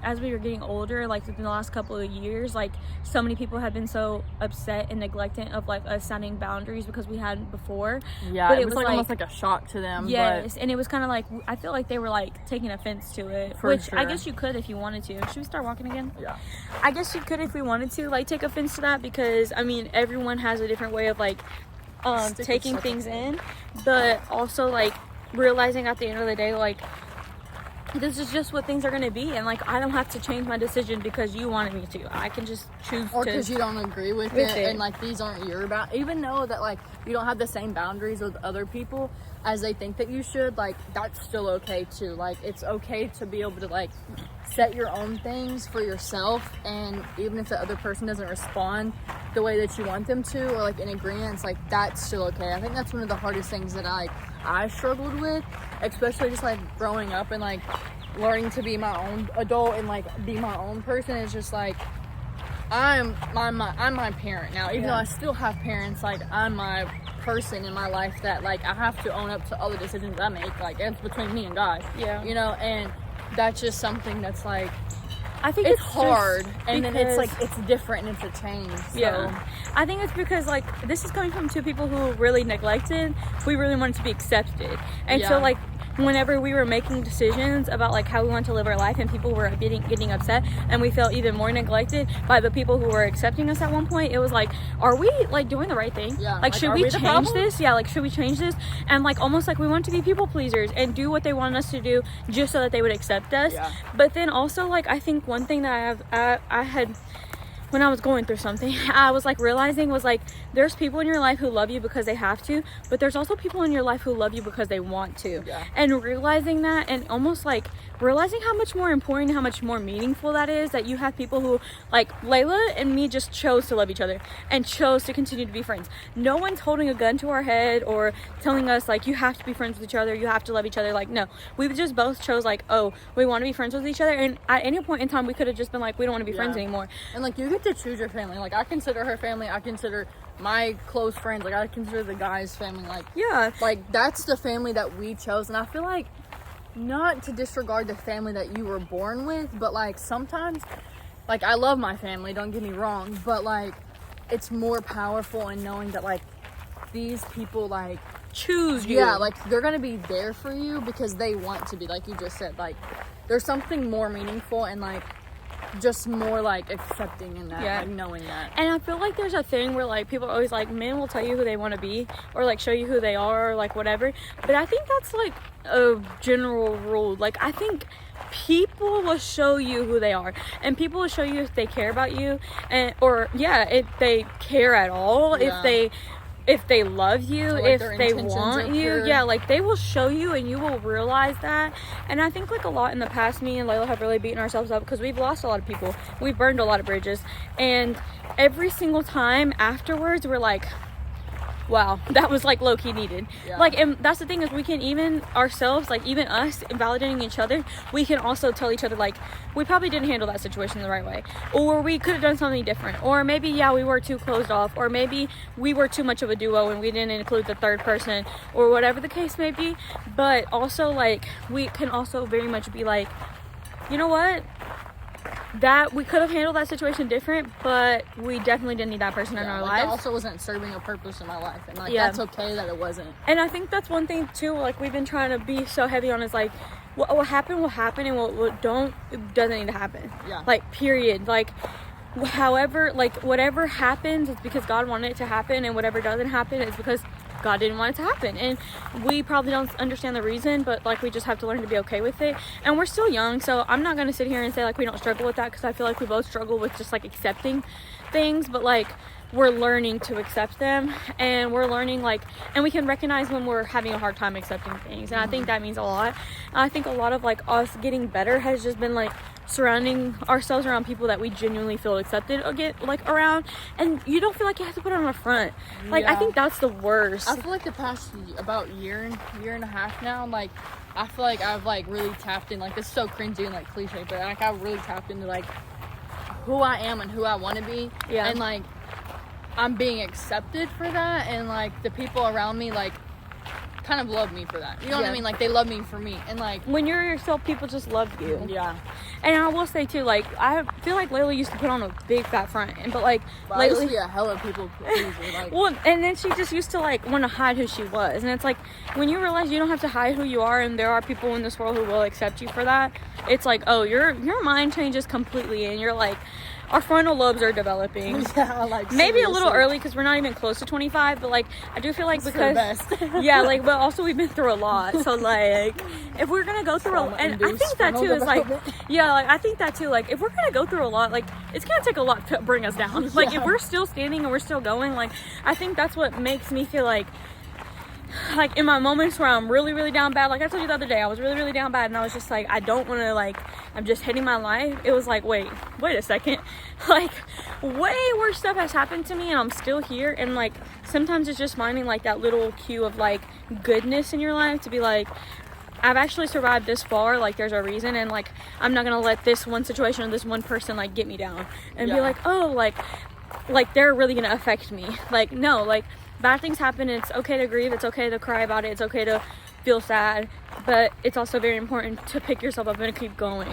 as we were getting older, like within the last couple of years, like so many people have been so upset and neglectant of like us setting boundaries because we hadn't before.
But it was like almost like a shock to them.
Yes, and it was kind of like, I feel like they were like taking offense to it, which I guess you could if you wanted to. Should we start walking again?
Yeah.
I guess you could if we wanted to like take offense to that, because I mean everyone has a different way of like taking things in, but also like realizing at the end of the day like this is just what things are going to be, and like I don't have to change my decision because you wanted me to. I can just choose
or because you don't agree with it, and like these aren't your even though that like you don't have the same boundaries with other people as they think that you should, like that's still okay too. Like it's okay to be able to like set your own things for yourself, and even if the other person doesn't respond the way that you want them to, or like in agreement, like that's still okay. I think that's one of the hardest things that I struggled with, especially just like growing up and like learning to be my own adult and like be my own person. Is just like I'm my parent now, even though I still have parents. Like I'm my person in my life that like I have to own up to all the decisions I make. Like it's between me and God. You know, and that's just something that's like I think it's hard, and then it's like it's different and it's a change. So.
I think it's because like this is coming from two people who really neglected. We really wanted to be accepted, and so like whenever we were making decisions about like how we want to live our life, and people were getting upset, and we felt even more neglected by the people who were accepting us at one point, it was like, are we like doing the right thing? Like should we change this? Like should we change this? And like almost like we want to be people pleasers and do what they want us to do just so that they would accept us. But then also like I think one thing that I had when I was going through something, I was like realizing was like there's people in your life who love you because they have to, but there's also people in your life who love you because they want to. And realizing that, and almost like realizing how much more important, how much more meaningful that is, that you have people who like Layla and me just chose to love each other and chose to continue to be friends. No one's holding a gun to our head or telling us like you have to be friends with each other, you have to love each other. Like no, we just both chose like, oh, we want to be friends with each other, and at any point in time we could have just been like, we don't want to be friends anymore.
And like you get to choose your family. Like I consider her family, I consider my close friends, like I consider the guy's family, like like that's the family that we chose. And I feel like, not to disregard the family that you were born with, but like sometimes like I love my family, don't get me wrong, but like it's more powerful in knowing that like these people like
choose you.
Like they're gonna be there for you because they want to be, like you just said. Like there's something more meaningful and like just more like accepting in that, like knowing that.
And I feel like there's a thing where like people are always like, men will tell you who they want to be or like show you who they are or like whatever, but I think that's like a general rule. Like I think people will show you who they are, and people will show you if they care about you, and or if they care at all, if they love you,
like
if they want you, like they will show you, and you will realize that. And I think like a lot in the past, me and Layla have really beaten ourselves up because we've lost a lot of people, we've burned a lot of bridges, and every single time afterwards we're like, wow, that was like low-key needed. Like, and that's the thing, is we can even ourselves, like even us validating each other, we can also tell each other like we probably didn't handle that situation the right way, or we could have done something different, or maybe we were too closed off, or maybe we were too much of a duo and we didn't include the third person, or whatever the case may be. But also like we can also very much be like, you know what, that we could have handled that situation different, but we definitely didn't need that person in our lives.
It also wasn't serving a purpose in my life, and like that's okay that it wasn't.
And I think that's one thing too, like we've been trying to be so heavy on, is like what happened will happen, and what doesn't need to happen. Like period. Like however, like whatever happens, it's because God wanted it to happen, and whatever doesn't happen is because God didn't want it to happen. And we probably don't understand the reason, but like we just have to learn to be okay with it. And we're still young, so I'm not going to sit here and say like we don't struggle with that, because I feel like we both struggle with just like accepting things, but like we're learning to accept them, and we're learning like, and we can recognize when we're having a hard time accepting things, and I think that means a lot. I think a lot of like us getting better has just been like surrounding ourselves around people that we genuinely feel accepted like around, and you don't feel like you have to put on a front. Like, I think that's the worst.
I feel like the past about year and a half now, like, I feel like I've like really tapped in, like, this is so cringy and like cliche, but like I've really tapped into like who I am and who I want to be.
Yeah.
And like I'm being accepted for that, and like the people around me like kind of love me for that. You know what I mean? Like, they love me for me, and like
When you're yourself, people just love you.
yeah.
And I will say too, like, I feel like Layla used to put on a big fat front, but like
I used
lately,
to be a hella people pleaser. Like,
well, and then she just used to like want to hide who she was, and it's like when you realize you don't have to hide who you are, and there are people in this world who will accept you for that. It's like, oh, your mind changes completely, and you're like, our frontal lobes are developing.
yeah, like
Maybe a little
seriously.
early because we're not even close to 25, but like I do feel like
It's for the
because
best.
yeah, like, but also we've been through a lot, so like if we're gonna go through and I think that too is like, yeah, like I think that too, like if we're gonna go through a lot, like it's gonna take a lot to bring us down. Like if we're still standing and we're still going, like I think that's what makes me feel like in my moments where I'm really, really down bad, like I told you the other day, I was really, really down bad, and I was just like, I don't want to, like, I'm just hating my life. It was like, wait a second, like, way worse stuff has happened to me, and I'm still here. And like sometimes it's just finding like that little cue of like goodness in your life to be like, I've actually survived this far, like there's a reason, and like I'm not gonna let this one situation or this one person like get me down and be like, oh, like they're really gonna affect me. Like, no, like bad things happen, and it's okay to grieve, it's okay to cry about it, it's okay to feel sad, but it's also very important to pick yourself up and keep going,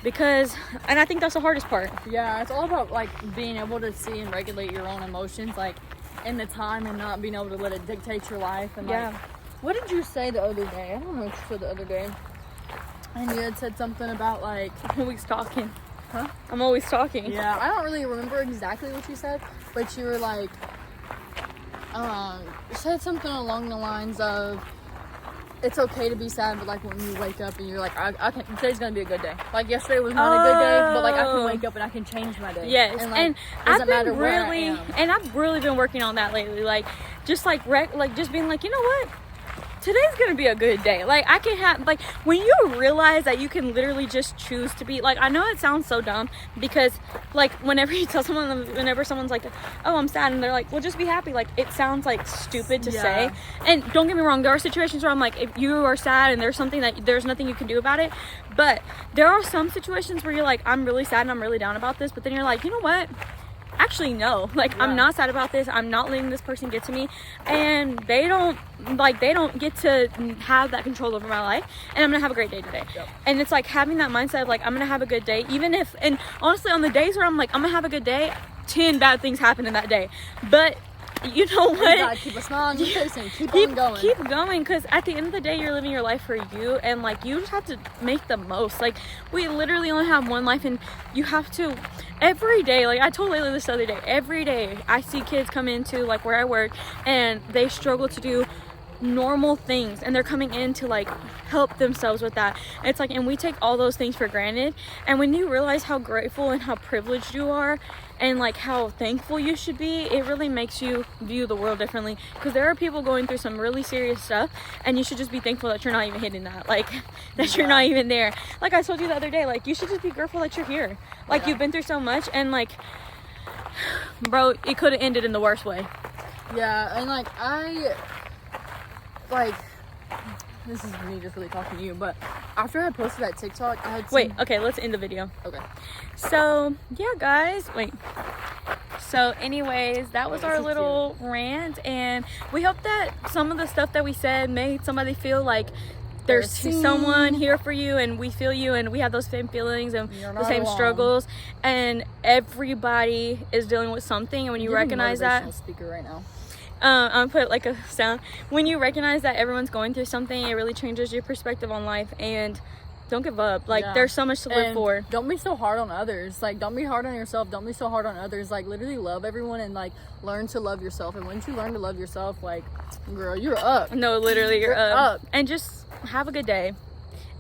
because, and I think that's the hardest part.
Yeah, it's all about like being able to see and regulate your own emotions, like in the time, and not being able to let it dictate your life. And like, what did you say the other day? I don't know what you said the other day. And you had said something about like,
I'm always talking.
Huh?
I'm always talking.
Yeah, I don't really remember exactly what you said, but you were like, you said something along the lines of, it's okay to be sad, but like when you wake up and you're like, I can, today's gonna be a good day. Like yesterday was not a good day, but like I can wake up and I can change my day.
Yes,
and, like,
and
doesn't
I've
matter
been
where I
really,
am.
and I've really been working on that lately. Like, just like just being like, you know what? Today's gonna be a good day. Like, I can have, like, when you realize that you can literally just choose to be, like, I know it sounds so dumb, because like whenever you tell someone, whenever someone's like, oh, I'm sad, and they're like, well, just be happy, like, it sounds like stupid to say. And don't get me wrong, there are situations where I'm like, if you are sad and there's something that there's nothing you can do about it, but there are some situations where you're like, I'm really sad and I'm really down about this, but then you're like, you know what, actually no, like, I'm not sad about this, I'm not letting this person get to me, and they don't get to have that control over my life, and I'm gonna have a great day today. And it's like having that mindset of like, I'm gonna have a good day, even if, and honestly, on the days where I'm like, I'm gonna have a good day, 10 bad things happen in that day, but you know what,
You gotta keep a smile on your face and keep on going.
Keep going, because at the end of the day, you're living your life for you, and like, you just have to make the most. Like, we literally only have one life, and you have to, every day, like I told Layla this the other day, every day I see kids come into like where I work, and they struggle to do normal things, and they're coming in to like help themselves with that. And it's like, and we take all those things for granted, and when you realize how grateful and how privileged you are, and like how thankful you should be, it really makes you view the world differently, because there are people going through some really serious stuff, and you should just be thankful that you're not even hitting that, like that you're not even there. Like I told you the other day, like, you should just be grateful that you're here. Like, you've been through so much, and like, bro, it could have ended in the worst way.
Yeah, and like this is me just really talking to you, but after I posted that TikTok, I had
Okay, let's end the video.
Okay.
So yeah, guys, so anyways, that was our little rant, and we hope that some of the stuff that we said made somebody feel like there's someone here for you, and we feel you, and we have those same feelings and the same struggles, and everybody is dealing with something. And when you recognize that,
speaker right now.
I'm gonna put like a sound. When you recognize that everyone's going through something, it really changes your perspective on life. And don't give up. Like, there's so much to live for.
Don't be so hard on others. Like, don't be hard on yourself. Don't be so hard on others. Like, literally love everyone, and like learn to love yourself. And once you learn to love yourself, like, girl, you're up.
No, literally, you're up. And just have a good day.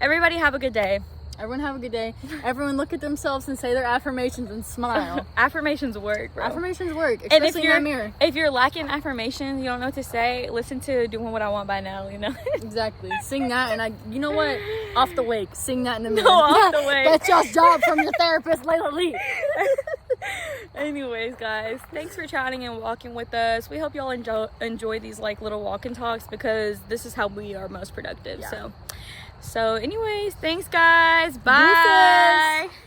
Everybody have a good day.
Everyone have a good day. Everyone look at themselves and say their affirmations and smile.
Affirmations work, bro.
Affirmations work,
And
especially in that mirror.
if you're lacking affirmations, you don't know what to say, listen to Doing What I Want by Natalie, you know?
Exactly. Sing that, and you know what? Off the wake. Sing that in the mirror.
No, off the wake.
That's your job from your therapist, Layla Lee.
Anyways, guys, thanks for chatting and walking with us. We hope y'all enjoy these like little walk and talks, because this is how we are most productive.
Yeah.
So anyways, thanks guys. Bye.
Deuces.